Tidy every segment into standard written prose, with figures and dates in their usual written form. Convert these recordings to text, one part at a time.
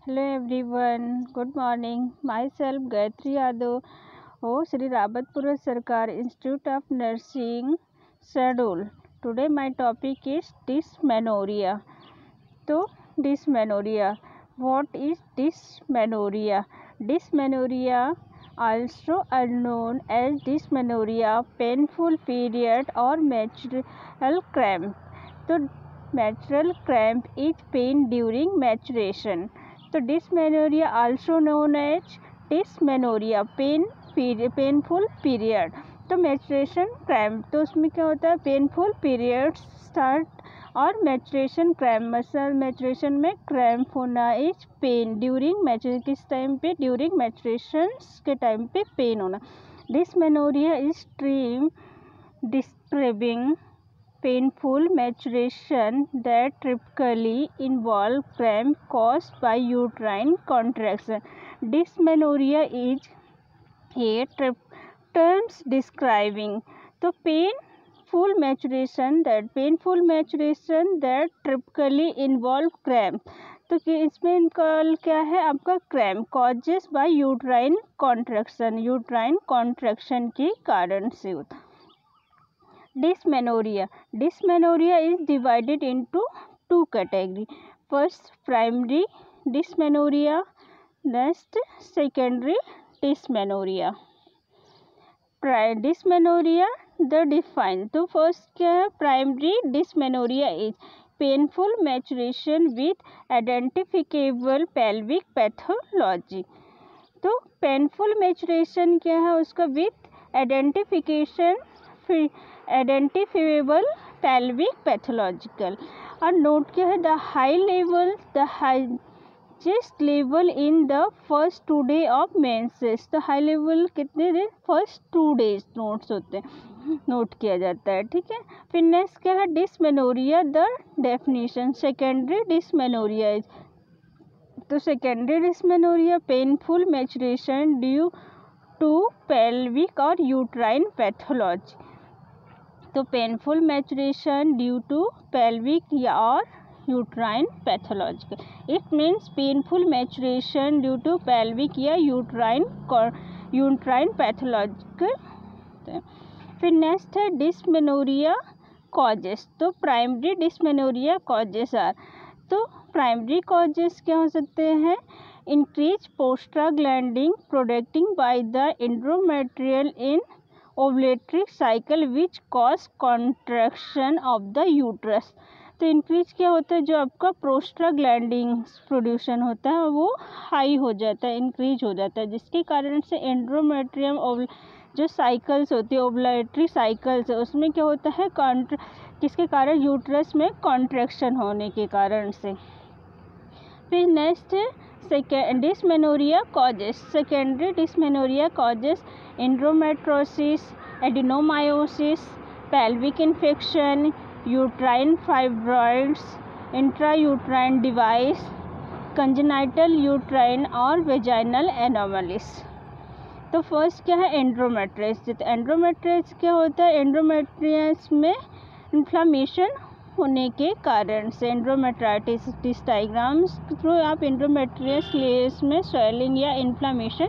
Hello everyone, good morning. Myself Gayatri Yadav, Sri Rabatpura Sarkar Institute of Nursing, Schedule. Today my topic is dysmenorrhea. So, dysmenorrhea. What is dysmenorrhea? Dysmenorrhea, also known as dysmenorrhea, painful period or menstrual cramp. So, menstrual cramp is pain during menstruation. तो dysmenorrhea also known as dysmenorrhea painful period. तो menstruation cramp, तो उसमें क्या होता है, painful period start और menstruation cramp, muscle menstruation में cramp होना इज पेन ड्यूरिंग मेंस्ट्रुएशन. किस टाइम पे? ड्यूरिंग मेंस्ट्रुएशन के टाइम पे पेन होना. Dysmenorrhea is term describing painful menstruation that typically involve cramp caused by uterine contraction. Dysmenorrhea is a term describing the painful menstruation that typically involve cramp. तो कि इसमें इनका क्या है आपका cramp causes by uterine contraction के कारण से होता. Dysmenorrhea is divided into two categories. First, primary dysmenorrhea, next secondary dysmenorrhea. Dysmenorrhea the define. तो first क्या है, primary dysmenorrhea is painful menstruation with identifiable pelvic pathology. तो painful menstruation क्या है उसका with identifiable pelvic pathological. और note क्या है, the highest level in the first 2 days of menses. तो हाई लेवल कितने दिन? फर्स्ट 2 days नोट्स होते हैं, नोट किया जाता है. ठीक है. फिर नेक्स्ट क्या है, dysmenorrhoea the definition. Secondary dysmenorrhoea is, तो secondary dysmenorrhoea painful menstruation due to pelvic और यूट्राइन पैथोलॉजी. तो painful menstruation due to pelvic और uterine pathological. It means painful menstruation due to pelvic या यूट्राइन पैथोलॉजिकल. फिर next है dysmenorrhoea causes. तो primary dysmenorrhoea causes are, तो primary causes क्या हो सकते हैं, increase prostaglandin production by the endometrial in ovulatory cycle which cause contraction of the uterus. तो इंक्रीज क्या होता है, जो आपका प्रोस्टाग्लैंडिन प्रोड्यूशन होता है वो हाई हो जाता है, इंक्रीज हो जाता है, जिसके कारण से एंडोमेट्रियम जो साइकिल्स होती है, ओवुलेटरी साइकिल्स है, उसमें क्या होता है, किसके कारण, यूट्रस में कॉन्ट्रैक्शन होने के कारण से. फिर नेक्स्ट है dysmenorrhoea causes. Secondary dysmenorrhea causes endometriosis, adenomyosis, pelvic infection, uterine fibroids, intrauterine device, congenital uterine और vaginal anomalies. तो फर्स्ट क्या है, एंडोमेट्रियस. एंडोमेट्रियस क्या होता है, एंडोमेट्रियस में इन्फ्लामेशन होने के कारण से, एंडोमेट्राइटिस डायग्राम्स थ्रू आप एंडोमेट्रियस लेयर्स में स्वेलिंग या इन्फ्लामेशन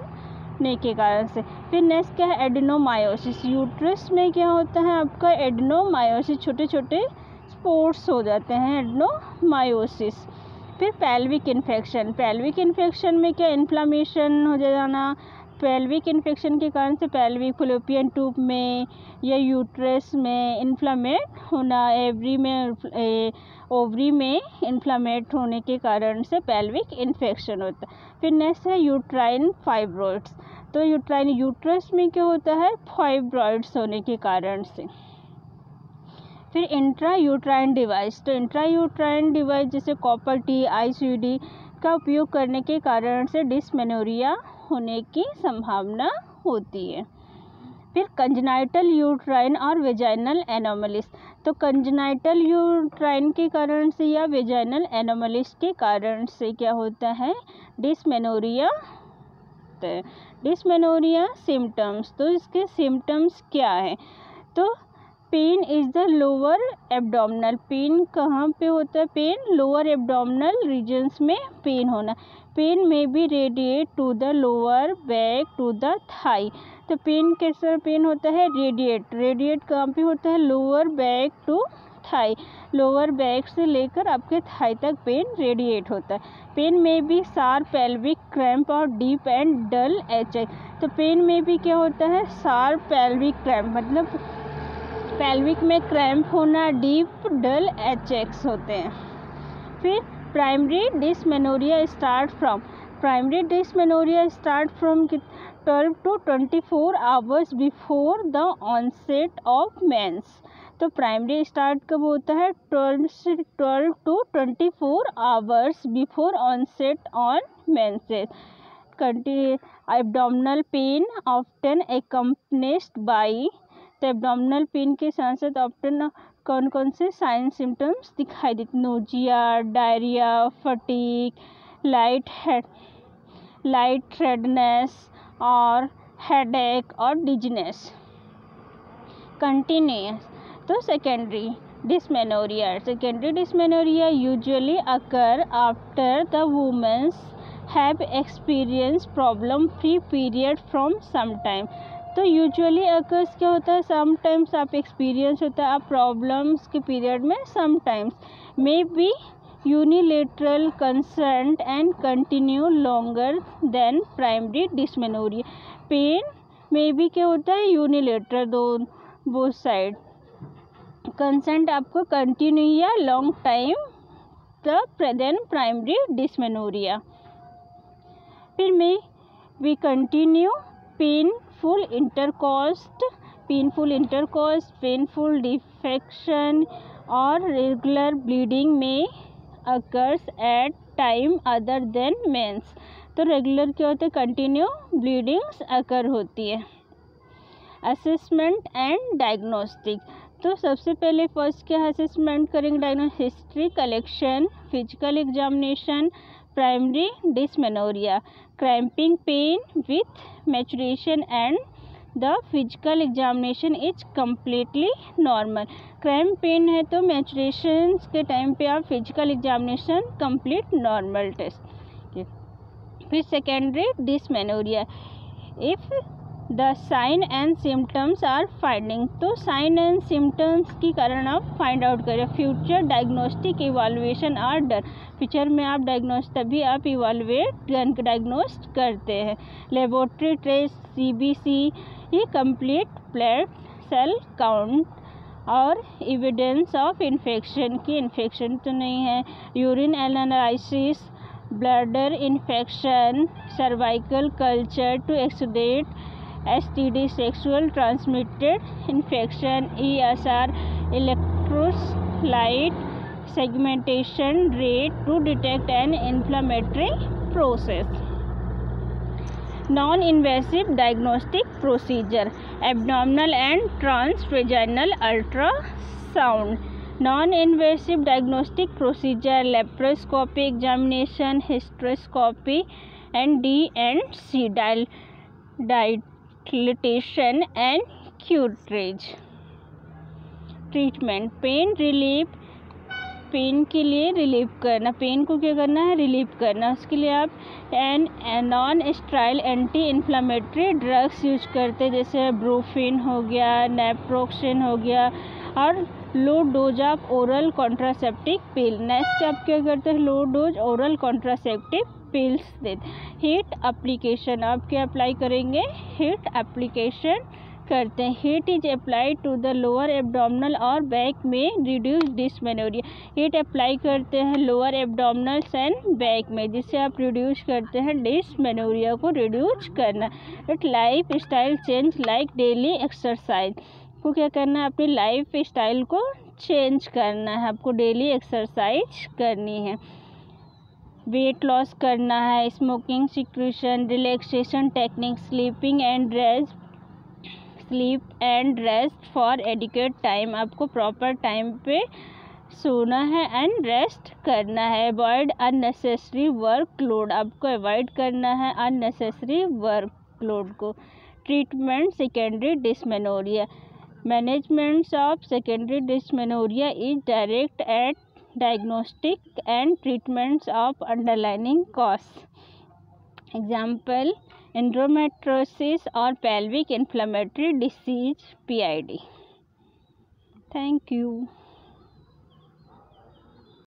होने के कारण से. फिर नेक्स्ट क्या है, एडेनोमायोसिस. यूट्रस में क्या होता है आपका, एडेनोमायोसिस, छोटे छोटे स्पोर्ट्स हो जाते हैं, एडेनोमायोसिस. फिर पेल्विक इन्फेक्शन. पेल्विक इन्फेक्शन में क्या, इन्फ्लामेशन हो जाना. पेल्विक इन्फेक्शन के कारण से पेल्विक फैलोपियन ट्यूब में या यूट्रस में इन्फ्लामेट होना, ओवरी में इन्फ्लामेट होने के कारण से पेल्विक इन्फेक्शन होता है. फिर नेक्स्ट है यूट्राइन फाइब्रॉइड्स. तो यूट्रस में क्या होता है, फाइब्रॉइड्स होने के कारण से. फिर इंट्रा यूट्राइन डिवाइस. तो इंट्रा यूट्राइन डिवाइस जैसे कॉपर टी, ICD का उपयोग करने के कारण से डिस्मेनोरिया होने की संभावना होती है. फिर कंजेनाइटल यूट्राइन और वेजाइनल एनोमलीज. तो कंजेनाइटल यूट्राइन के कारण से या वेजाइनल एनोमलीज के कारण से क्या होता है, डिस्मेनोरिया. Dysmenorrhoea symptoms. तो इसके सिम्टम्स क्या है, तो pain is the lower abdominal, pain कहाँ पे होता है, पेन लोअर एब्डोमिनल रीजन्स में पेन होना। पेन में be radiate to the lower back to the thigh, तो पेन कैसा पेन होता है, रेडिएट कहाँ पे होता है, lower back to thigh, lower back से लेकर आपके थाई तक पेन रेडिएट होता है। पेन में भी शार्प पेल्विक क्रैम्प और डीप एंड डल एचएक, तो पेन में भी क्या होता है, शार्प पेल्विक क्रैम्प मतलब पेल्विक में क्रैम्प होना, डीप डल एचएक्स होते हैं। फिर primary dysmenorrhoea start from, primary dysmenorrhoea start from 12 to 24 hours before the onset of menses, तो प्राइमरी स्टार्ट कब होता है, 12 to 24 hours before onset on menses. Abdominal pain often accompanied by, तो एब्डोमिनल पेन के साथ साथ ऑफ्टन कौन कौन से साइन सिम्टम्स दिखाई देते, nausea, diarrhoea, fatigue, light redness और हेडेक और डिजीनेस। कंटिन्यूस, तो secondary dysmenorrhea usually occur after the women's have experience problem free period from some time, तो यूजुअली अकर्स क्या होता है, समटाइम्स आप एक्सपीरियंस होता है आप प्रॉब्लम्स के पीरियड में, sometimes may be unilateral concern and continue longer than primary dysmenorrhea, pain में भी क्या होता है यूनिलेटरल, बोथ साइड, कंसर्न आपको कंटिन्यू या long time than primary dysmenorrhea. फिर में we continue painful intercourse, painful defecation और रेगुलर ब्लीडिंग में occurs at time other than menses, तो रेगुलर क्या होता है, कंटिन्यू ब्लीडिंग्स अकर होती है। असेसमेंट एंड डायग्नोस्टिक, तो सबसे पहले फर्स्ट क्या असेसमेंट करेंगे, diagnose, history collection, physical examination, primary dysmenorrhoea, cramping pain with maturation and the physical examination is completely normal, cramp pain है तो मैचुरेशन के टाइम पे आप physical examination complete normal test. फिर secondary dysmenorrhoea, if the sign and symptoms are finding, तो sign and symptoms की कारण आप फाइंड आउट करें। Future diagnostic evaluation are done, future में आप तभी आप इवाल्युएट डायग्नोस करते हैं। लेबोरेटरी टेस्ट CBC, ये कंप्लीट ब्लड सेल काउंट और एविडेंस ऑफ इन्फेक्शन की, इन्फेक्शन तो नहीं है, urine analysis, bladder infection, cervical culture to exudate STD, sexual transmitted infection, ESR, electrolyte segmentation rate to detect an inflammatory process. Non-invasive diagnostic procedure, abdominal and transvaginal ultrasound, non-invasive diagnostic procedure, laparoscopy examination, hysteroscopy and D&C, dilatation and curettage. Treatment, pain relief, pain के लिए relieve करना, pen को क्या करना है, relieve करना, उसके लिए आप non steroid anti inflammatory drugs use करते हैं, जैसे ब्रूफिन हो गया, नेप्रोक्सिन हो गया, और low dose of oral contraceptive pill. Next आप क्या करते हैं, low dose oral contraceptive pills देते। हीट एप्लीकेशन, आप क्या अप्लाई करेंगे, हीट एप्लीकेशन करते हैं। Heat is applied to the lower abdominal और बैक में रिड्यूस डिस्मेनोरिया, हीट अप्लाई करते हैं लोअर एब्डोमिनल एंड बैक में, जिससे आप रिड्यूस करते हैं डिस्मेनोरिया को रिड्यूस करना। It life style change like daily exercise, को क्या करना है, अपनी लाइफ स्टाइल को चेंज करना है, आपको डेली एक्सरसाइज करनी है। वेट लॉस करना है, smoking secretion, relaxation technique, sleep and rest for adequate time, आपको प्रॉपर टाइम पे सोना है एंड रेस्ट करना है। अवॉइड अननेसेसरी वर्कलोड, आपको अवॉइड करना है अननेसेसरी वर्कलोड को। Treatment secondary dysmenorrhea, Management of secondary dysmenorrhea is direct at diagnostic and treatments of underlying cause. Example, endometriosis or pelvic inflammatory disease, PID. Thank you.